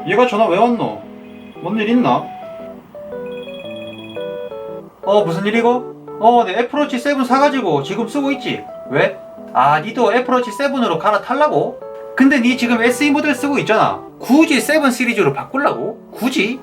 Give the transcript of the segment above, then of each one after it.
얘가 전화 왜 왔노? 뭔 일 있나? 무슨 일이고? 내 애플워치 7 사가지고 지금 쓰고 있지. 왜? 니도 애플워치 7으로 갈아탈라고? 근데 니 지금 SE 모델 쓰고 있잖아. 굳이 7 시리즈로 바꾸려고? 굳이?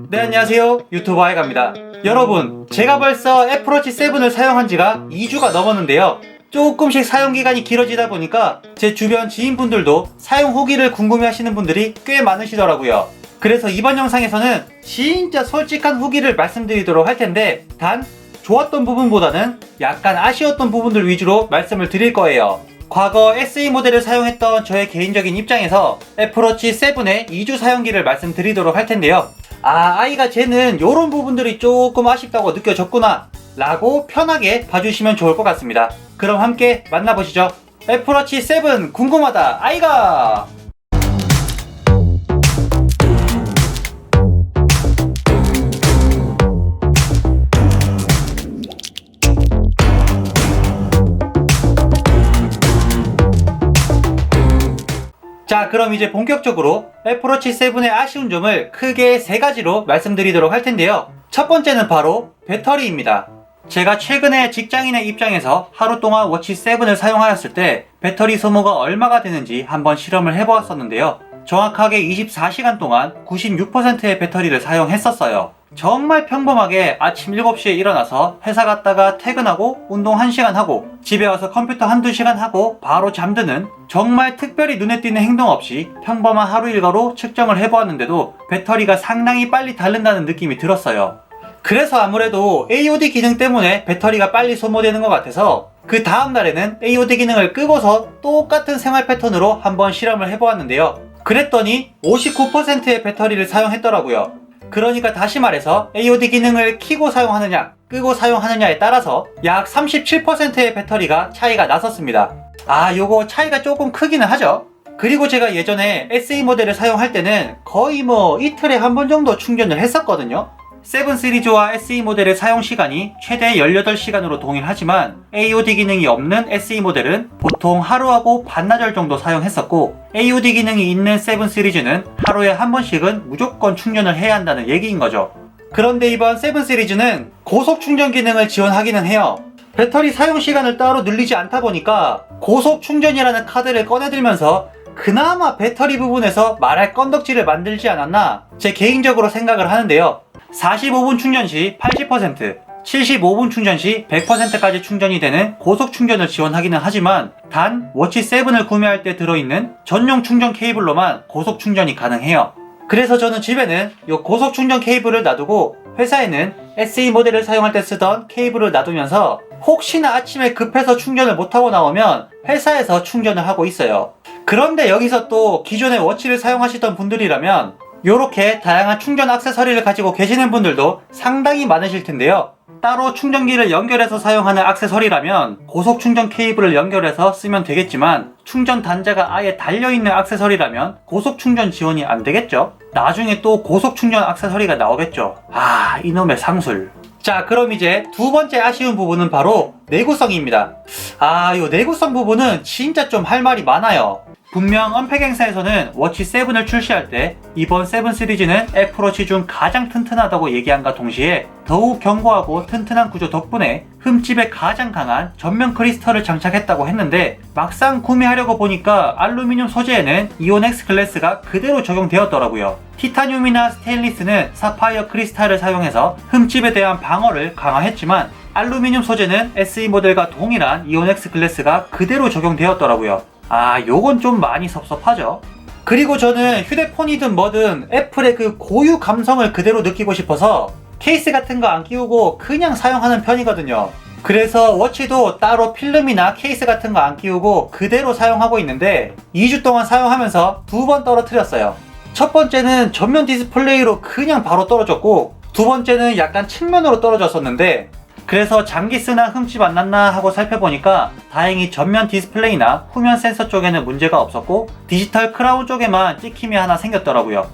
네, 안녕하세요. 유튜버 아이가입니다. 여러분, 제가 벌써 애플워치 7을 사용한 지가 2주가 넘었는데요. 조금씩 사용기간이 길어지다 보니까 제 주변 지인분들도 사용 후기를 궁금해하시는 분들이 꽤 많으시더라고요. 그래서 이번 영상에서는 진짜 솔직한 후기를 말씀드리도록 할 텐데, 단 좋았던 부분보다는 약간 아쉬웠던 부분들 위주로 말씀을 드릴 거예요. 과거 SE 모델을 사용했던 저의 개인적인 입장에서 애플워치 7의 2주 사용기를 말씀드리도록 할 텐데요. 아이가 쟤는 요런 부분들이 조금 아쉽다고 느껴졌구나 라고 편하게 봐주시면 좋을 것 같습니다. 그럼 함께 만나보시죠. 애플워치 7 궁금하다 아이가! 자, 그럼 이제 본격적으로 애플워치 7의 아쉬운 점을 크게 3가지로 말씀드리도록 할 텐데요. 첫 번째는 바로 배터리입니다. 제가 최근에 직장인의 입장에서 하루 동안 워치 7을 사용하였을 때 배터리 소모가 얼마가 되는지 한번 실험을 해보았었는데요. 정확하게 24시간 동안 96%의 배터리를 사용했었어요. 정말 평범하게 아침 7시에 일어나서 회사 갔다가 퇴근하고 운동 1시간 하고 집에 와서 컴퓨터 1~2시간 하고 바로 잠드는 정말 특별히 눈에 띄는 행동 없이 평범한 하루 일과로 측정을 해보았는데도 배터리가 상당히 빨리 닳는다는 느낌이 들었어요. 그래서 아무래도 AOD 기능 때문에 배터리가 빨리 소모되는 것 같아서 그 다음날에는 AOD 기능을 끄고서 똑같은 생활 패턴으로 한번 실험을 해보았는데요. 그랬더니 59%의 배터리를 사용했더라고요. 그러니까 다시 말해서 AOD 기능을 켜고 사용하느냐 끄고 사용하느냐에 따라서 약 37%의 배터리가 차이가 났었습니다. 요거 차이가 조금 크기는 하죠. 그리고 제가 예전에 SE 모델을 사용할 때는 거의 이틀에 한 번 정도 충전을 했었거든요. 7 시리즈와 SE 모델의 사용 시간이 최대 18시간으로 동일하지만 AOD 기능이 없는 SE 모델은 보통 하루하고 반나절 정도 사용했었고, AOD 기능이 있는 7 시리즈는 하루에 한 번씩은 무조건 충전을 해야 한다는 얘기인 거죠. 그런데 이번 7 시리즈는 고속 충전 기능을 지원하기는 해요. 배터리 사용 시간을 따로 늘리지 않다 보니까 고속 충전이라는 카드를 꺼내들면서 그나마 배터리 부분에서 말할 건덕지를 만들지 않았나 제 개인적으로 생각을 하는데요. 45분 충전 시 80%, 75분 충전 시 100%까지 충전이 되는 고속 충전을 지원하기는 하지만 단 워치 7을 구매할 때 들어있는 전용 충전 케이블로만 고속 충전이 가능해요. 그래서 저는 집에는 이 고속 충전 케이블을 놔두고 회사에는 SE 모델을 사용할 때 쓰던 케이블을 놔두면서 혹시나 아침에 급해서 충전을 못하고 나오면 회사에서 충전을 하고 있어요. 그런데 여기서 또 기존의 워치를 사용하시던 분들이라면 요렇게 다양한 충전 액세서리를 가지고 계시는 분들도 상당히 많으실 텐데요. 따로 충전기를 연결해서 사용하는 액세서리라면 고속 충전 케이블을 연결해서 쓰면 되겠지만 충전 단자가 아예 달려있는 액세서리라면 고속 충전 지원이 안 되겠죠? 나중에 또 고속 충전 액세서리가 나오겠죠. 이놈의 상술. 자, 그럼 이제 두 번째 아쉬운 부분은 바로 내구성입니다. 요 내구성 부분은 진짜 좀 할 말이 많아요. 분명 언팩 행사에서는 워치 7을 출시할 때 이번 7 시리즈는 애플워치 중 가장 튼튼하다고 얘기함과 동시에 더욱 견고하고 튼튼한 구조 덕분에 흠집에 가장 강한 전면 크리스털을 장착했다고 했는데, 막상 구매하려고 보니까 알루미늄 소재에는 이온엑스 글래스가 그대로 적용되었더라고요. 티타늄이나 스테인리스는 사파이어 크리스탈을 사용해서 흠집에 대한 방어를 강화했지만 알루미늄 소재는 SE 모델과 동일한 이온엑스 글래스가 그대로 적용되었더라고요. 요건 좀 많이 섭섭하죠. 그리고 저는 휴대폰이든 뭐든 애플의 그 고유 감성을 그대로 느끼고 싶어서 케이스 같은 거 안 끼우고 그냥 사용하는 편이거든요. 그래서 워치도 따로 필름이나 케이스 같은 거 안 끼우고 그대로 사용하고 있는데 2주 동안 사용하면서 2번 떨어뜨렸어요. 첫 번째는 전면 디스플레이로 그냥 바로 떨어졌고, 두 번째는 약간 측면으로 떨어졌었는데, 그래서 장기 쓰나 흠집 안 났나 하고 살펴보니까 다행히 전면 디스플레이나 후면 센서 쪽에는 문제가 없었고 디지털 크라운 쪽에만 찍힘이 하나 생겼더라고요.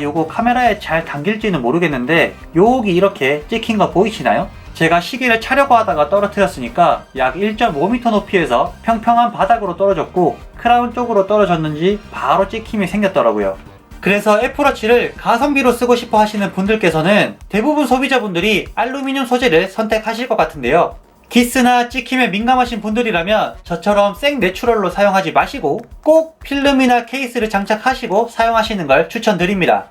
요거 카메라에 잘 담길지는 모르겠는데 여기 이렇게 찍힌 거 보이시나요? 제가 시계를 차려고 하다가 떨어뜨렸으니까 약 1.5m 높이에서 평평한 바닥으로 떨어졌고 크라운 쪽으로 떨어졌는지 바로 찍힘이 생겼더라고요. 그래서 애플워치를 가성비로 쓰고 싶어 하시는 분들께서는 대부분 소비자분들이 알루미늄 소재를 선택하실 것 같은데요. 기스나 찍힘에 민감하신 분들이라면 저처럼 생 내추럴로 사용하지 마시고 꼭 필름이나 케이스를 장착하시고 사용하시는 걸 추천드립니다.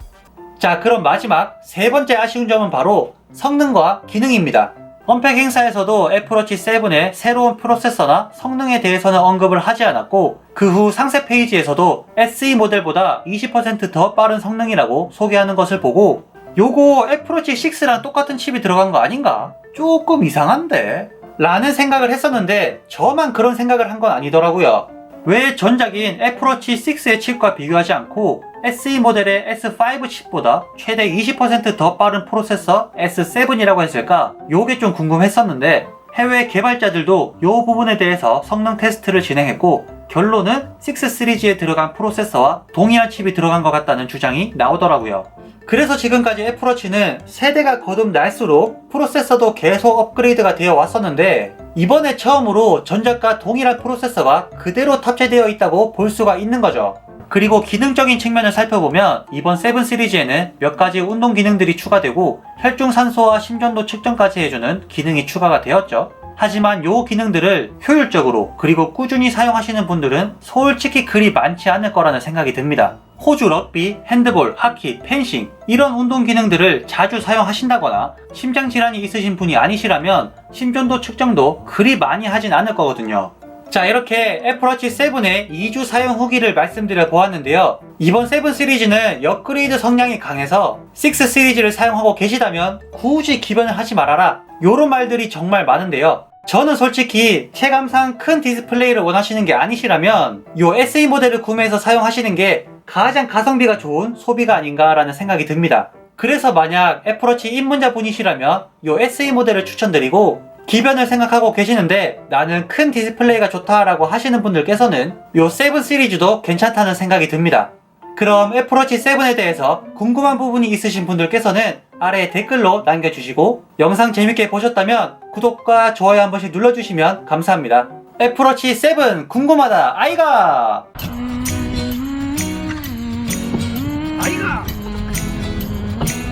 자, 그럼 마지막 세 번째 아쉬운 점은 바로 성능과 기능입니다. 언팩 행사에서도 애플워치 7의 새로운 프로세서나 성능에 대해서는 언급을 하지 않았고 그 후 상세 페이지에서도 SE 모델보다 20% 더 빠른 성능이라고 소개하는 것을 보고 요거 애플워치 6랑 똑같은 칩이 들어간 거 아닌가? 조금 이상한데? 라는 생각을 했었는데 저만 그런 생각을 한 건 아니더라고요. 왜 전작인 애플워치 6의 칩과 비교하지 않고 SE 모델의 S5 칩보다 최대 20% 더 빠른 프로세서 S7이라고 했을까? 요게 좀 궁금했었는데 해외 개발자들도 요 부분에 대해서 성능 테스트를 진행했고 결론은 6 시리즈에 들어간 프로세서와 동일한 칩이 들어간 것 같다는 주장이 나오더라고요. 그래서 지금까지 애플워치는 세대가 거듭날수록 프로세서도 계속 업그레이드가 되어 왔었는데 이번에 처음으로 전작과 동일한 프로세서가 그대로 탑재되어 있다고 볼 수가 있는 거죠. 그리고 기능적인 측면을 살펴보면 이번 7 시리즈에는 몇 가지 운동 기능들이 추가되고 혈중산소와 심전도 측정까지 해주는 기능이 추가가 되었죠. 하지만 요 기능들을 효율적으로 그리고 꾸준히 사용하시는 분들은 솔직히 그리 많지 않을 거라는 생각이 듭니다. 호주 럭비, 핸드볼, 하키, 펜싱 이런 운동 기능들을 자주 사용하신다거나 심장질환이 있으신 분이 아니시라면 심전도 측정도 그리 많이 하진 않을 거거든요. 자, 이렇게 애플워치 7의 2주 사용 후기를 말씀드려 보았는데요. 이번 7 시리즈는 업그레이드 성향이 강해서 6 시리즈를 사용하고 계시다면 굳이 기변을 하지 말아라 요런 말들이 정말 많은데요. 저는 솔직히 체감상 큰 디스플레이를 원하시는 게 아니시라면 요 SE 모델을 구매해서 사용하시는 게 가장 가성비가 좋은 소비가 아닌가라는 생각이 듭니다. 그래서 만약 애플워치 입문자 분이시라면 요 SE 모델을 추천드리고 기변을 생각하고 계시는데 나는 큰 디스플레이가 좋다라고 하시는 분들께서는 요 7 시리즈도 괜찮다는 생각이 듭니다. 그럼 애플워치 7에 대해서 궁금한 부분이 있으신 분들께서는 아래에 댓글로 남겨주시고 영상 재밌게 보셨다면 구독과 좋아요 한 번씩 눌러주시면 감사합니다. 애플워치 7 궁금하다 아이가!